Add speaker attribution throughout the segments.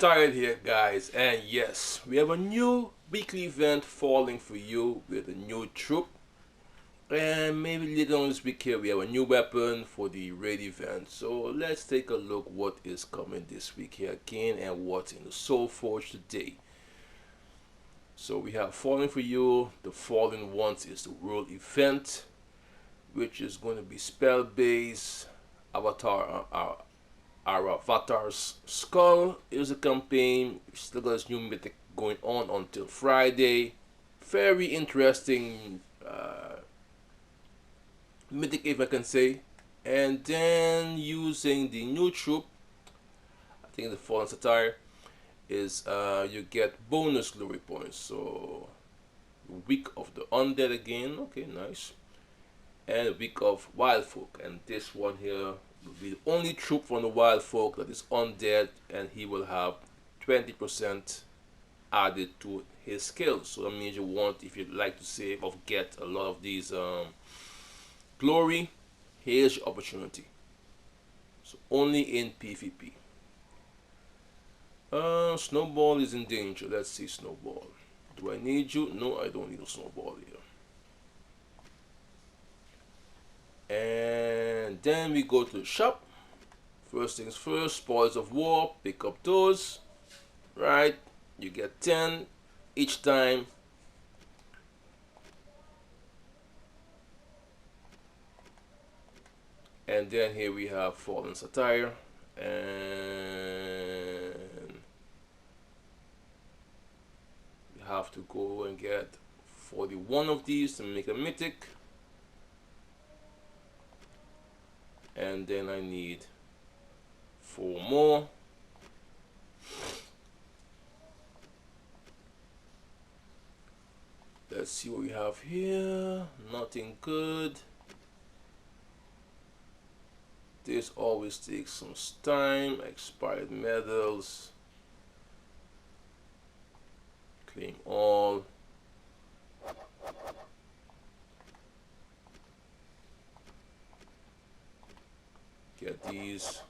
Speaker 1: Tired here, guys, and yes, we have a new weekly event falling for you with a new troop. And maybe later on this week here, we have a new weapon for the raid event. So let's take a look what is coming this week here again and what's in the Soul Forge today. So we have Falling for You. The Fallen Ones is the world event, which is going to be spell based. Our Avatar's Skull is a campaign. Still got this new mythic going on until Friday. Very interesting mythic, if I can say. And then using the new troop, I think the Fallen Satire, is you get bonus glory points. So week of the undead again. Okay, nice. And a week of wild folk, and this one here will be the only troop from the wild folk that is undead, and he will have 20% added to his skills. So that means you want, if you'd like to save or get a lot of these glory, here's your opportunity. So only in PvP. Snowball is in danger. Let's see Snowball. Do I need you? No, I don't need a Snowball here. And then we go to the shop. First things first, spoils of war, pick up those, right? You get 10 each time. And then here we have Fallen Satire, and you have to go and get 41 of these to make a mythic. And then I need 4 more. Let's see what we have here. Nothing good. This always takes some time. Expired medals. Claim all. Get these.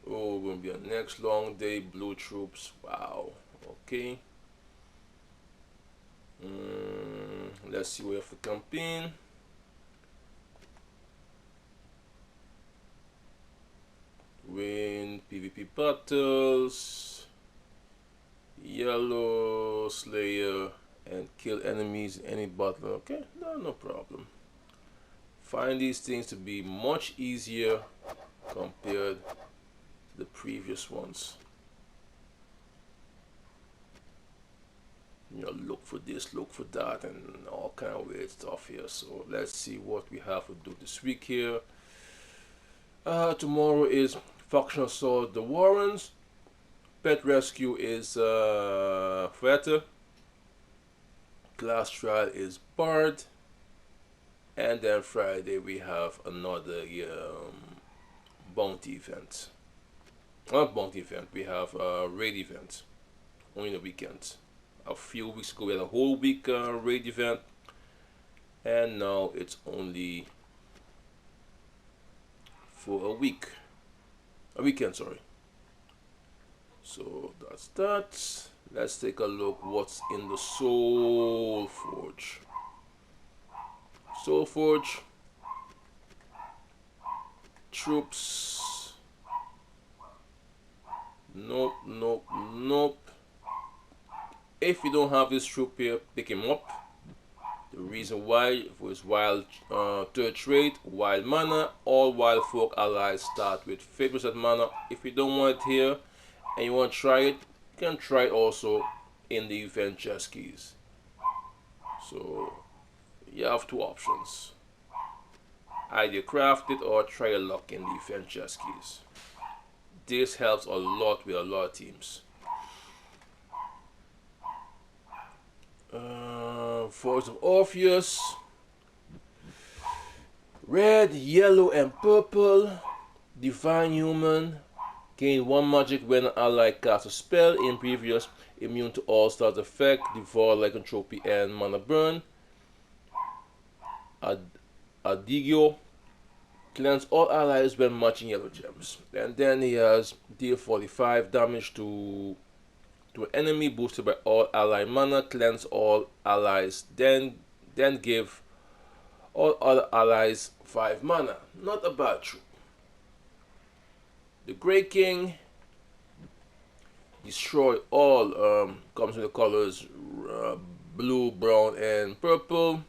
Speaker 1: Oh, gonna be a next long day. Blue troops. Wow. Okay. Let's see where we have the campaign. Win PvP battles. Yellow Slayer and kill enemies in any battle. Okay, no problem. Find these things to be much easier compared to the previous ones. You know, look for this, look for that, and all kind of weird stuff here. So let's see what we have to do this week here. Tomorrow is Factional Assault the Warrens. Pet Rescue is Freta. Glass Trial is Bard. And then Friday we have another bounty event. Not bounty event, we have a raid event. Only the weekend. A few weeks ago we had a whole week raid event. And now it's only for a week. A weekend, sorry. So that's that. Let's take a look what's in the Soul Forge. Soul Forge, troops, nope. If you don't have this troop here, pick him up. The reason why was wild third trait, wild mana. All wild folk allies start with 50% mana. If you don't want it here and you want to try it, you can try it also in the event chest keys. So you have 2 options. Either craft it or try your luck in the event chest keys. This helps a lot with a lot of teams. Voice of Orpheus. Red, yellow, and purple. Divine Human. Gain 1 magic when an ally casts a spell in previous. Immune to all stars effect, devour lycanthropy and mana burn. Adigio. Cleanse all allies when matching yellow gems. And then he has deal 45 damage to an enemy boosted by all ally mana. Cleanse all allies. Then give all other allies 5 mana. Not a bad troop. The Grey King, destroy all, comes in the colors blue, brown, and purple.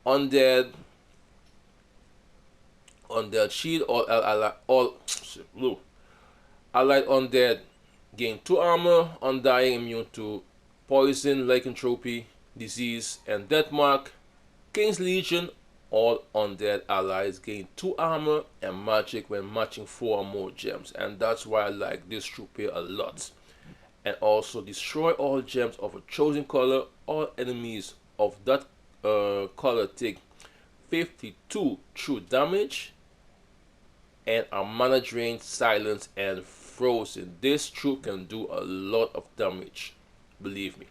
Speaker 1: Undead shield, all blue. Allied undead gain 2 armor. Undying immune to poison, lycanthropy, disease, and death mark. King's Legion, all undead allies gain 2 armor and magic when matching 4 or more gems, and that's why I like this troop here a lot. And also destroy all gems of a chosen color. All enemies of that color take 52 true damage and are mana drained, silenced, and frozen. This troop can do a lot of damage, believe me.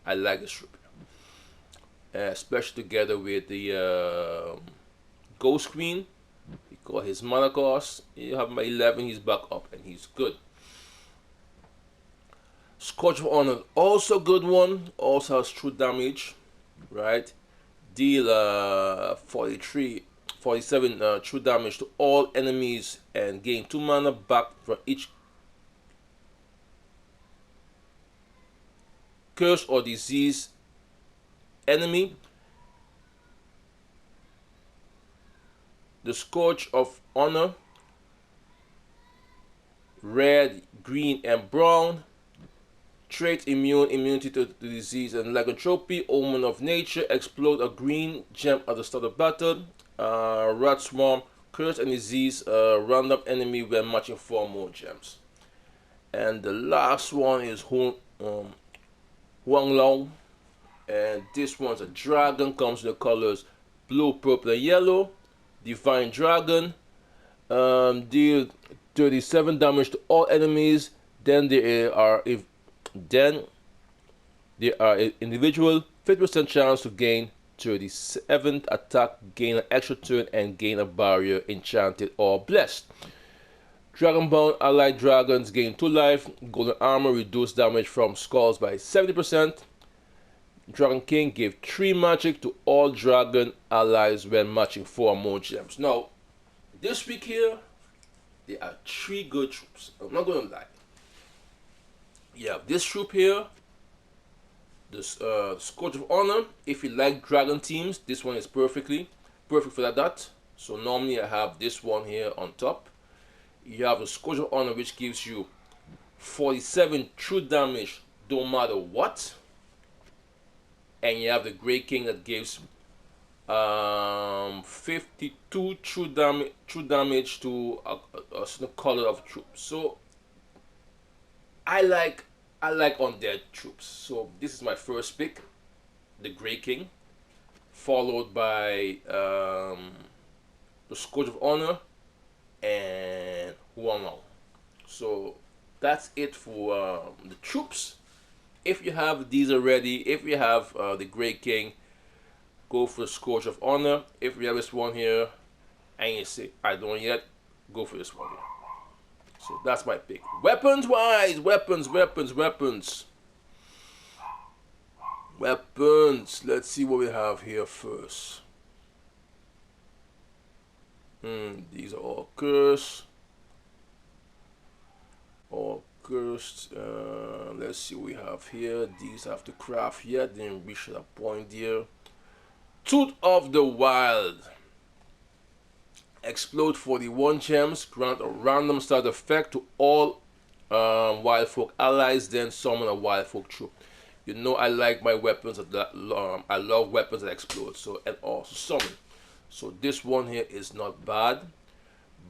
Speaker 1: I like this troop, especially together with the Ghost Queen, because his mana cost, you have my 11, he's back up and he's good. Scourge of Honor, also good one, also has true damage, right? Deal 47 true damage to all enemies and gain 2 mana back from each curse or disease enemy. The Scourge of Honor, red, green, and brown. Trait immunity to disease and lycanthropy. Omen of Nature, explode a green gem at the start of battle. Rat Swarm, curse and disease, random enemy when matching 4 more gems. And the last one is Huang Lao, and this one's a dragon, comes in the colors blue, purple, and yellow. Divine Dragon, deal 37 damage to all enemies. Then there are individual 50% chance to gain 37th attack, gain an extra turn, and gain a barrier, enchanted or blessed. Dragonbound allied dragons gain 2 life. Golden armor, reduce damage from skulls by 70%. Dragon King give 3 magic to all dragon allies when matching 4 or more gems. Now, this week here, there are 3 good troops. I'm not gonna lie. You have this troop here, this Scourge of Honor. If you like dragon teams, this one is perfect for that. So normally I have this one here on top. You have the Scourge of Honor, which gives you 47 true damage no matter what. And you have the Grey King that gives 52 true damage to a certain color of troops. So I like undead troops. So this is my first pick, the Grey King, followed by the Scourge of Honor and Huang Lao. So that's it for the troops. If you have these already, if you have the Grey King, go for the Scourge of Honor. If you have this one here and you say I don't yet, go for this one here. So that's my pick. Weapons wise, weapons. Let's see what we have here first. These are all cursed. Let's see what we have here. These have to craft yet. Didn't reach that point here. Tooth of the Wild. Explode 41 gems. Grant a random start effect to all wild folk allies. Then summon a wild folk troop. You know I like my weapons that I love weapons that explode. So and also summon. So this one here is not bad.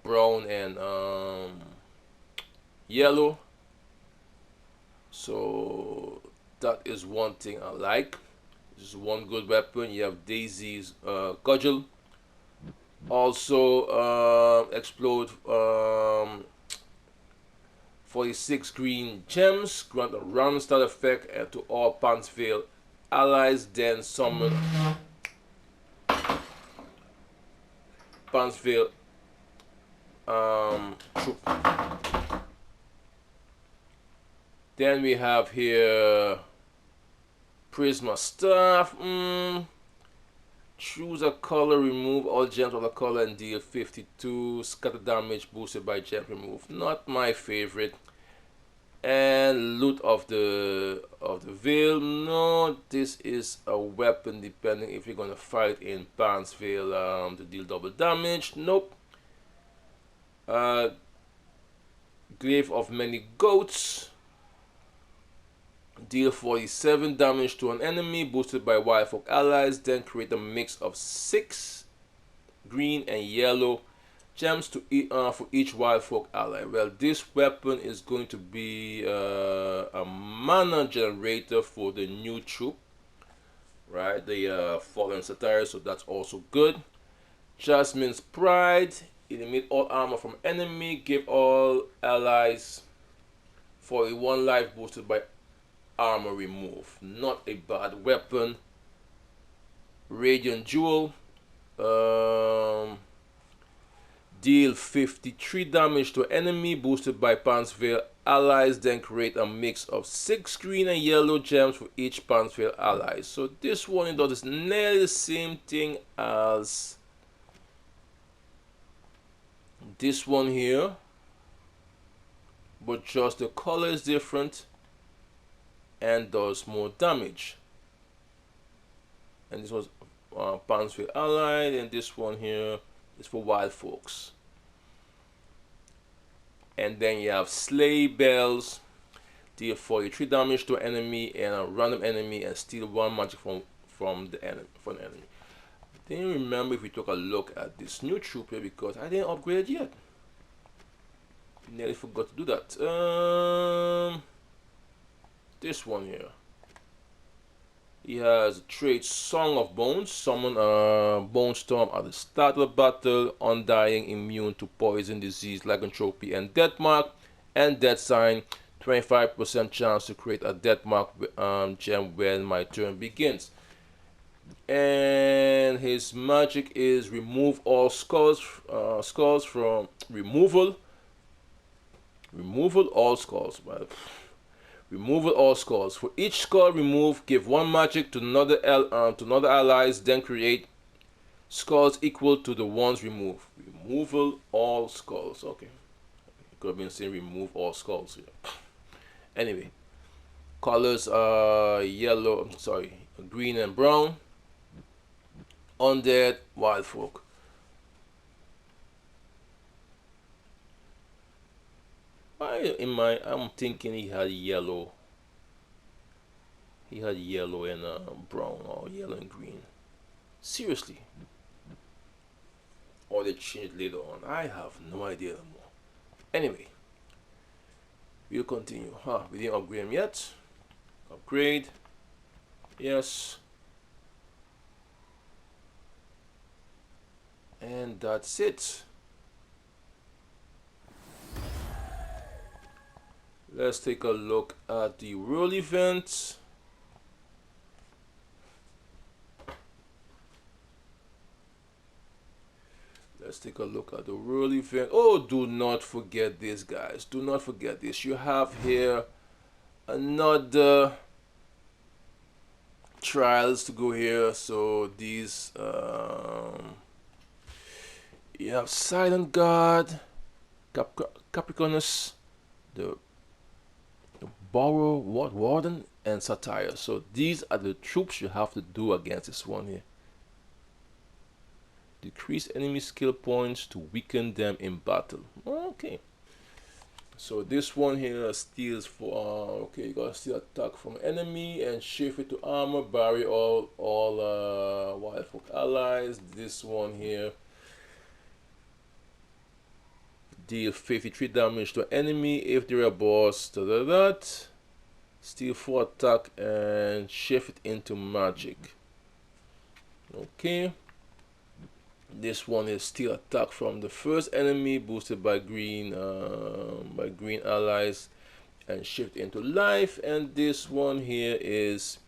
Speaker 1: Brown and yellow. So that is one thing I like. This is one good weapon. You have Daisy's Cudgel. Also explode 46 green gems. Grant a random start effect to all Pantsville allies. Then summon Pansville troop. Then we have here Prisma Staff. Choose a color, remove all gems of the color and deal 52 scatter damage boosted by gem remove. Not my favorite. And loot of the veil. No, this is a weapon depending if you're gonna fight in Pansville to deal double damage. Nope. Glaive of Many Goats. Deal 47 damage to an enemy boosted by wild folk allies. Then create a mix of 6 green and yellow gems to for each wild folk ally. Well, this weapon is going to be a mana generator for the new troop, right? The Fallen Satire, so that's also good. Jasmine's Pride. Eliminate all armor from enemy. Give all allies 41 life boosted by armor remove. Not a bad weapon. Radiant Jewel. Deal 53 damage to enemy boosted by Pansville allies. Then create a mix of 6 green and yellow gems for each Pansville ally. So this one does nearly the same thing as this one here, but just the color is different and does more damage. And this was Pansville allied, and this one here is for wild folks. And then you have Slay Bells. Deal 43 damage to enemy and a random enemy and steal 1 magic from the enemy. I didn't remember if we took a look at this new troop here because I didn't upgrade it yet. Nearly forgot to do that. This one here. He has a trait Song of Bones. Summon a Bone Storm at the start of a battle. Undying, immune to poison, disease, lycanthropy, and death mark. And death sign. 25% chance to create a death mark gem when my turn begins. And his magic is remove all skulls from removal all skulls. Well, removal all skulls. For each skull removed, give 1 magic to another allies. Then create skulls equal to the ones removed. Removal all skulls. Okay, could have been saying remove all skulls here. Anyway, colors are yellow. Sorry, green and brown. Undead, wild folk. I'm thinking he had yellow. He had yellow and brown, or yellow and green. Seriously. Or they changed later on. I have no idea anymore. Anyway, we'll continue. We didn't upgrade him yet. Upgrade. Yes. And that's it. Let's take a look at the world event. Let's take a look at the world event. Oh, do not forget this, guys. Do not forget this. You have here another trials to go here. So these you have Silent Guard, Capricornus, the Borrow Warden, and Satire. So these are the troops you have to do against this one here. Decrease enemy skill points to weaken them in battle. Okay. So this one here steals for okay, you gotta steal attack from enemy and shift it to armor, bury all wild folk allies. This one here deal 53 damage to enemy if they're a boss. Steal 4 attack and shift it into magic. Okay. This one is steal attack from the first enemy boosted by green allies and shift into life. And this one here is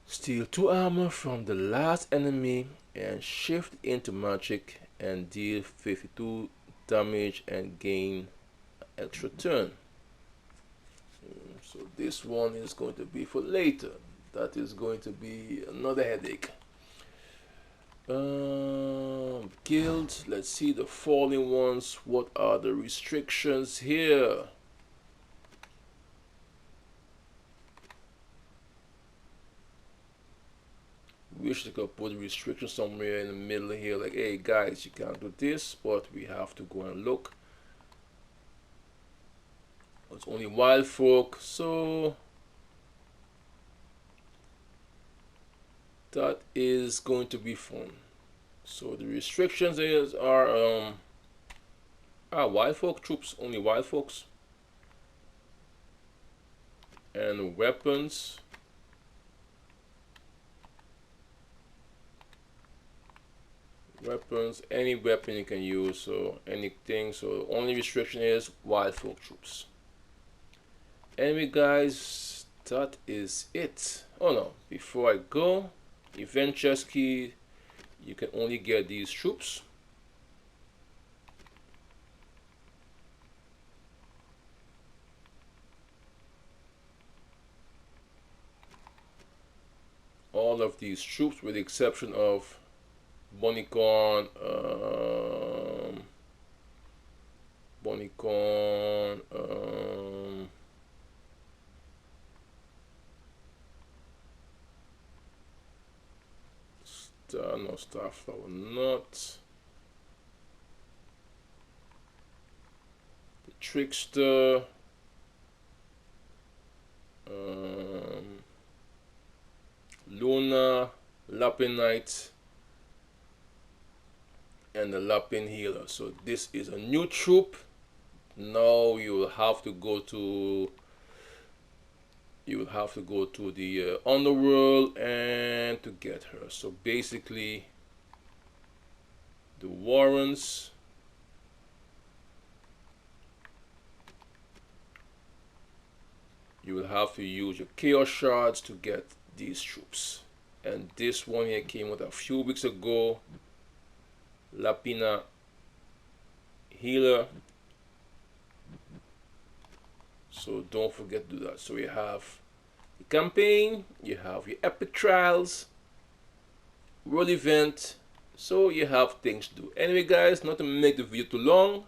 Speaker 1: steal 2 armor from the last enemy and shift into magic and deal 52 damage and gain extra turn. So this one is going to be for later. That is going to be another headache. Guild, let's see the falling ones. What are the restrictions here? Wish they could put restrictions somewhere in the middle here, like, hey guys, you can't do this, but we have to go and look. It's only wild folk, so that is going to be fun. So the restrictions are wild folk troops, only wild folks, and weapons. Weapons, any weapon you can use, so anything. So the only restriction is wild folk troops. Anyway guys, that is it. Oh no, before I go, event chest key, you can only get these troops. All of these troops with the exception of Bonnie-Corn, no Starflower, not the Trickster, Luna, Lapinite, and the Lapin Healer. So this is a new troop. Now you will have to go to the underworld and to get her. So basically the Warrens, you will have to use your chaos shards to get these troops. And this one here came out a few weeks ago. Lapina Healer. So don't forget to do that. So you have the campaign, you have your epic trials, world event, so you have things to do. Anyway guys, not to make the video too long,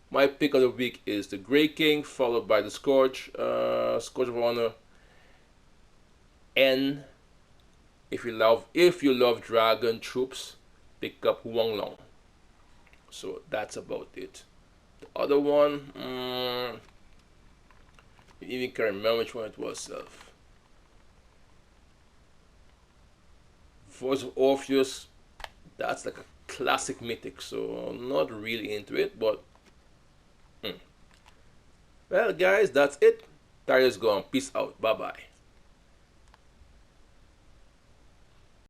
Speaker 1: my pick of the week is the Grey King, followed by the Scourge, Scourge of Honor, and if you love dragon troops, pick up Huang Long. So that's about it. The other one, you even can't remember which one it was. Voice of Orpheus, that's like a classic mythic, so I'm not really into it, but well guys, that's it. Tyler's gone. Peace out. Bye bye.